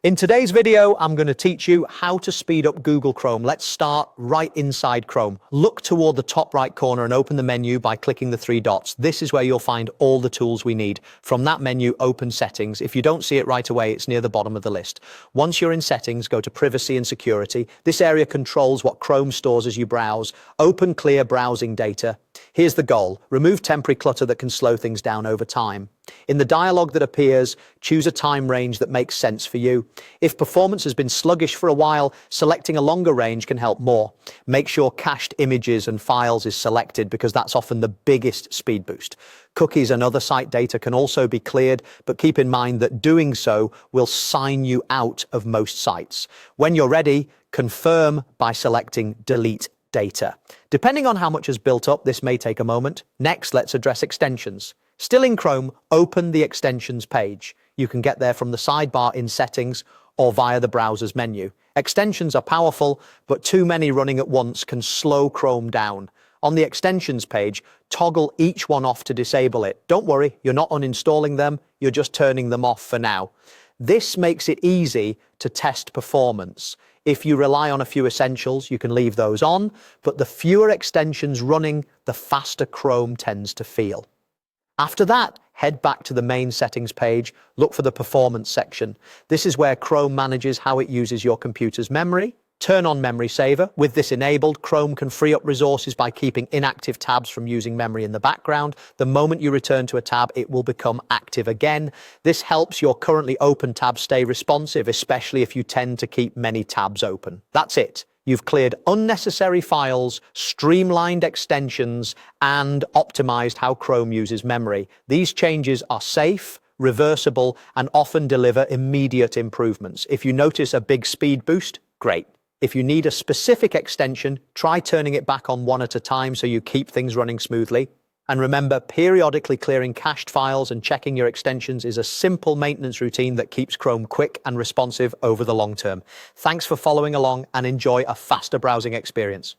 In today's video, I'm going to teach you how to speed up Google Chrome. Let's start right inside Chrome. Look toward the top right corner and open the menu by clicking the three dots. This is where you'll find all the tools we need. From that menu, open Settings. If you don't see it right away, it's near the bottom of the list. Once you're in Settings, go to Privacy and Security. This area controls what Chrome stores as you browse. Open Clear Browsing Data. Here's the goal. Remove temporary clutter that can slow things down over time. In the dialog that appears, choose a time range that makes sense for you. If performance has been sluggish for a while, selecting a longer range can help more. Make sure cached images and files is selected because that's often the biggest speed boost. Cookies and other site data can also be cleared, but keep in mind that doing so will sign you out of most sites. When you're ready, confirm by selecting Delete Data. Depending on how much has built up, this may take a moment. Next, let's address extensions. Still in Chrome, open the Extensions page. You can get there from the sidebar in Settings or via the browser's menu. Extensions are powerful, but too many running at once can slow Chrome down. On the Extensions page, toggle each one off to disable it. Don't worry, you're not uninstalling them, you're just turning them off for now. This makes it easy to test performance. If you rely on a few essentials, you can leave those on, but the fewer extensions running, the faster Chrome tends to feel. After that, head back to the main settings page, look for the performance section. This is where Chrome manages how it uses your computer's memory. Turn on Memory Saver. With this enabled, Chrome can free up resources by keeping inactive tabs from using memory in the background. The moment you return to a tab, it will become active again. This helps your currently open tabs stay responsive, especially if you tend to keep many tabs open. That's it. You've cleared unnecessary files, streamlined extensions, and optimized how Chrome uses memory. These changes are safe, reversible, and often deliver immediate improvements. If you notice a big speed boost, great. If you need a specific extension, try turning it back on one at a time so you keep things running smoothly. And remember, periodically clearing cached files and checking your extensions is a simple maintenance routine that keeps Chrome quick and responsive over the long term. Thanks for following along and enjoy a faster browsing experience.